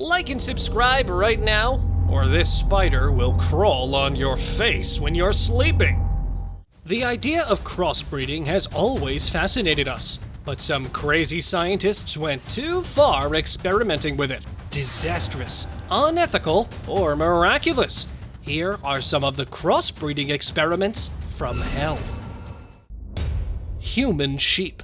Like and subscribe right now, or this spider will crawl on your face when you're sleeping. The idea of crossbreeding has always fascinated us, but some crazy scientists went too far experimenting with it. Disastrous, unethical, or miraculous. Here are some of the crossbreeding experiments from hell. Human sheep.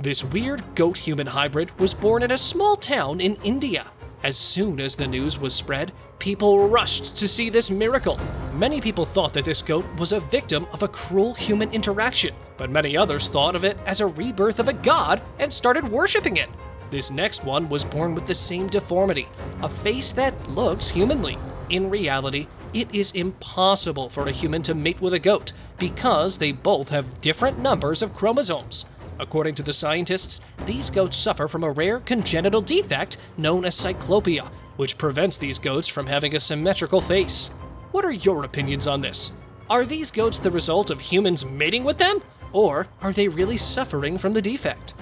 This weird goat-human hybrid was born in a small town in India. As soon as the news was spread, people rushed to see this miracle. Many people thought that this goat was a victim of a cruel human interaction, but many others thought of it as a rebirth of a god and started worshipping it. This next one was born with the same deformity, a face that looks humanly. In reality, it is impossible for a human to mate with a goat because they both have different numbers of chromosomes. According to the scientists, these goats suffer from a rare congenital defect known as cyclopia, which prevents these goats from having a symmetrical face. What are your opinions on this? Are these goats the result of humans mating with them? Or are they really suffering from the defect?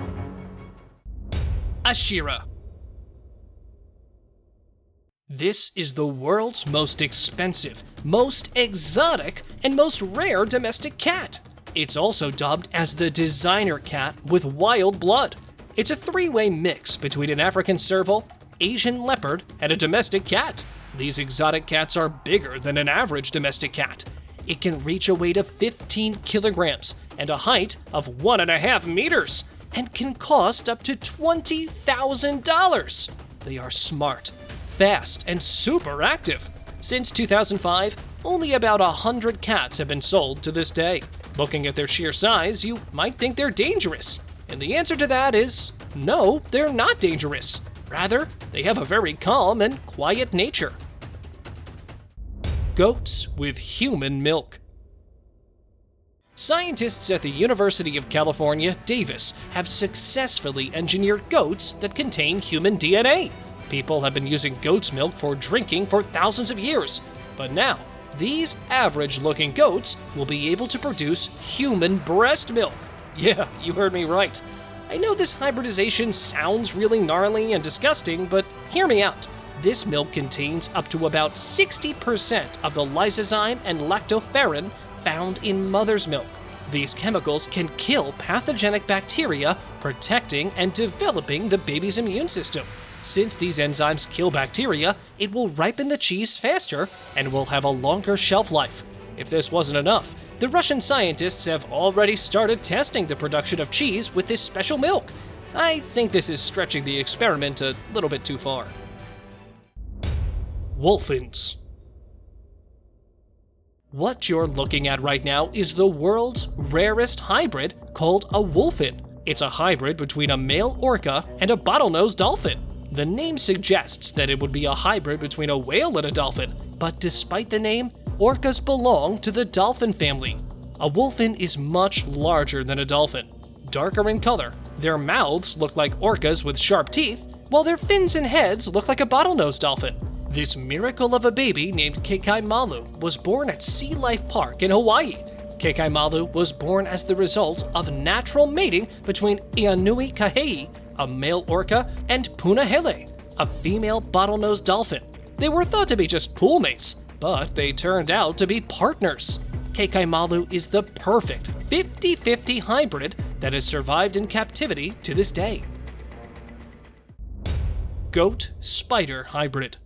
ASHERA. This is the world's most expensive, most exotic, and most rare domestic cat. It's also dubbed as the designer cat with wild blood. It's a three-way mix between an African serval, Asian leopard, and a domestic cat. These exotic cats are bigger than an average domestic cat. It can reach a weight of 15 kilograms and a height of 1.5 meters, and can cost up to $20,000. They are smart, fast, and super active. Since 2005, only about 100 cats have been sold to this day. Looking at their sheer size, you might think they're dangerous. And the answer to that is no, they're not dangerous. Rather, they have a very calm and quiet nature. Goats with human milk. Scientists at the University of California, Davis, have successfully engineered goats that contain human DNA. People have been using goat's milk for drinking for thousands of years, but now, these average-looking goats will be able to produce human breast milk. Yeah, you heard me right. I know this hybridization sounds really gnarly and disgusting, but hear me out. This milk contains up to about 60% of the lysozyme and lactoferrin found in mother's milk. These chemicals can kill pathogenic bacteria, protecting and developing the baby's immune system. Since these enzymes kill bacteria, it will ripen the cheese faster and will have a longer shelf life. If this wasn't enough, the Russian scientists have already started testing the production of cheese with this special milk. I think this is stretching the experiment a little bit too far. WHOLPHINS. What you're looking at right now is the world's rarest hybrid called a wolphin. It's a hybrid between a male orca and a bottlenose dolphin. The name suggests that it would be a hybrid between a whale and a dolphin, but despite the name, orcas belong to the dolphin family. A wolphin is much larger than a dolphin. Darker in color, their mouths look like orcas with sharp teeth, while their fins and heads look like a bottlenose dolphin. This miracle of a baby named Kekaimalu was born at Sea Life Park in Hawaii. Kekaimalu was born as the result of natural mating between Ianui Kahei, a male orca, and Punahele, a female bottlenose dolphin. They were thought to be just poolmates, but they turned out to be partners. Kekaimalu is the perfect 50-50 hybrid that has survived in captivity to this day. Goat-spider hybrid.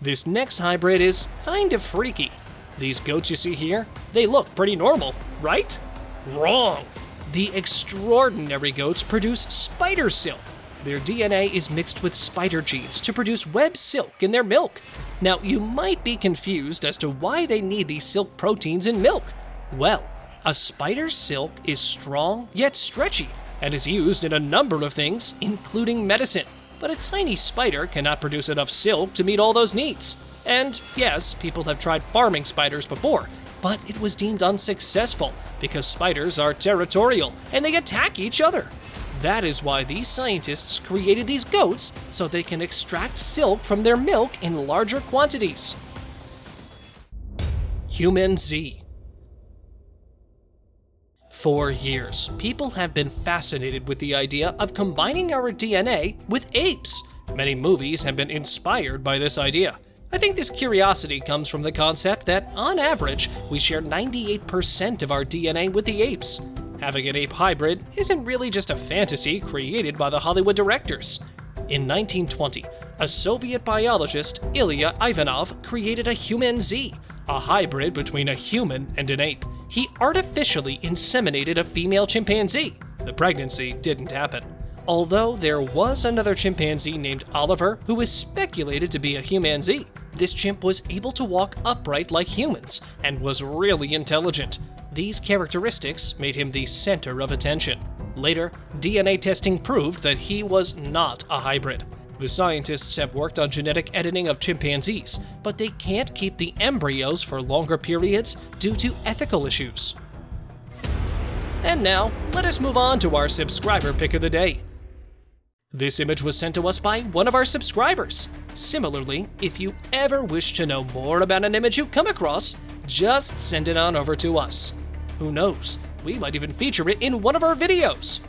This next hybrid is kind of freaky. These goats you see here, they look pretty normal, right? Wrong! The extraordinary goats produce spider silk. Their DNA is mixed with spider genes to produce web silk in their milk. Now, you might be confused as to why they need these silk proteins in milk. Well, a spider's silk is strong yet stretchy and is used in a number of things, including medicine. But a tiny spider cannot produce enough silk to meet all those needs. And yes, people have tried farming spiders before, but it was deemed unsuccessful because spiders are territorial and they attack each other. That is why these scientists created these goats so they can extract silk from their milk in larger quantities. HUMANZEE. For years, people have been fascinated with the idea of combining our DNA with apes. Many movies have been inspired by this idea. I think this curiosity comes from the concept that, on average, we share 98% of our DNA with the apes. Having an ape hybrid isn't really just a fantasy created by the Hollywood directors. In 1920, a Soviet biologist, Ilya Ivanov, created a HUMANZEE, a hybrid between a human and an ape. He artificially inseminated a female chimpanzee. The pregnancy didn't happen. Although there was another chimpanzee named Oliver who is speculated to be a HUMANZEE. This chimp was able to walk upright like humans and was really intelligent. These characteristics made him the center of attention. Later, DNA testing proved that he was not a hybrid. The scientists have worked on genetic editing of chimpanzees, but they can't keep the embryos for longer periods due to ethical issues. And now, let us move on to our subscriber pick of the day. This image was sent to us by one of our subscribers. Similarly, if you ever wish to know more about an image you come across, just send it on over to us. Who knows, we might even feature it in one of our videos.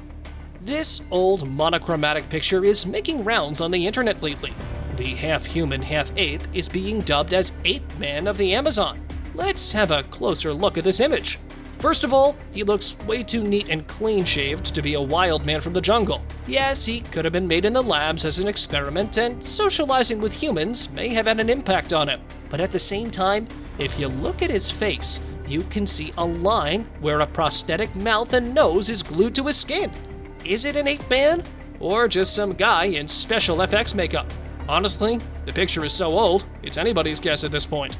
This old monochromatic picture is making rounds on the internet lately. The half-human, half-ape is being dubbed as Ape Man of the Amazon. Let's have a closer look at this image. First of all, he looks way too neat and clean-shaved to be a wild man from the jungle. Yes, he could have been made in the labs as an experiment, and socializing with humans may have had an impact on him. But at the same time, if you look at his face, you can see a line where a prosthetic mouth and nose is glued to his skin. Is it an ape man? Or just some guy in special FX makeup? Honestly, the picture is so old, it's anybody's guess at this point.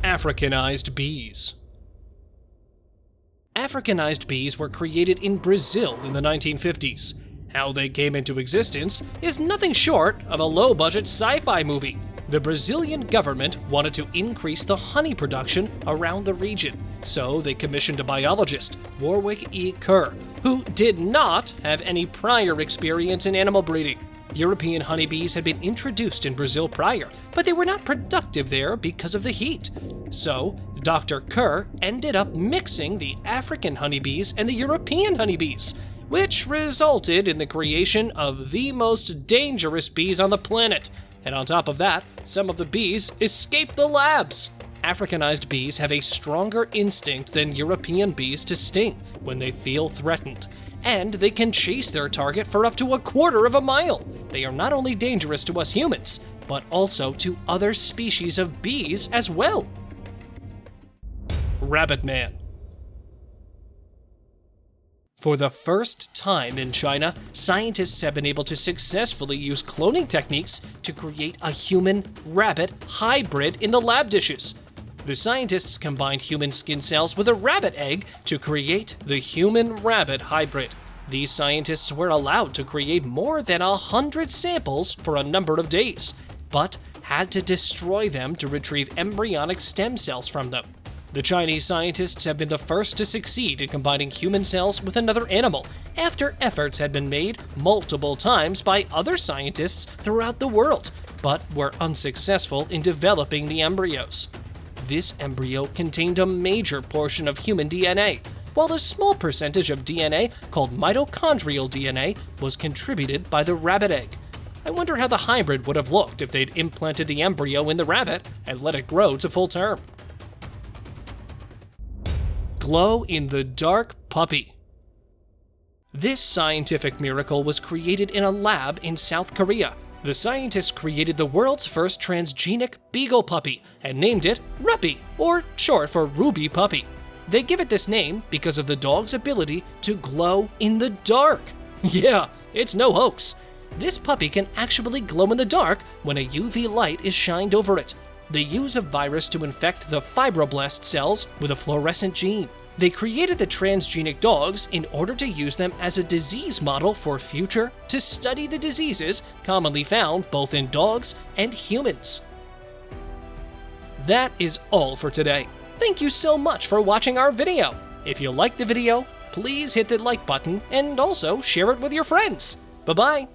Africanized bees. Africanized bees were created in Brazil in the 1950s. How they came into existence is nothing short of a low-budget sci-fi movie. The Brazilian government wanted to increase the honey production around the region, so they commissioned a biologist, Warwick E. Kerr, who did not have any prior experience in animal breeding. European honeybees had been introduced in Brazil prior, but they were not productive there because of the heat. So, Dr. Kerr ended up mixing the African honeybees and the European honeybees, which resulted in the creation of the most dangerous bees on the planet. And on top of that, some of the bees escaped the labs. Africanized bees have a stronger instinct than European bees to sting when they feel threatened, and they can chase their target for up to 1/4 mile. They are not only dangerous to us humans, but also to other species of bees as well. Rabbit Man. For the first time in China, scientists have been able to successfully use cloning techniques to create a human-rabbit hybrid in the lab dishes. The scientists combined human skin cells with a rabbit egg to create the human-rabbit hybrid. These scientists were allowed to create more than 100 samples for a number of days, but had to destroy them to retrieve embryonic stem cells from them. The Chinese scientists have been the first to succeed in combining human cells with another animal, after efforts had been made multiple times by other scientists throughout the world, but were unsuccessful in developing the embryos. This embryo contained a major portion of human DNA, while the small percentage of DNA called mitochondrial DNA was contributed by the rabbit egg. I wonder how the hybrid would have looked if they'd implanted the embryo in the rabbit and let it grow to full term. Glow-in-the-dark puppy. This scientific miracle was created in a lab in South Korea. The scientists created the world's first transgenic beagle puppy and named it Ruppy, or short for Ruby Puppy. They give it this name because of the dog's ability to glow in the dark. Yeah, it's no hoax. This puppy can actually glow in the dark when a UV light is shined over it. They use a virus to infect the fibroblast cells with a fluorescent gene. They created the transgenic dogs in order to use them as a disease model for future to study the diseases commonly found both in dogs and humans. That is all for today. Thank you so much for watching our video. If you liked the video, please hit the like button and also share it with your friends. Bye-bye.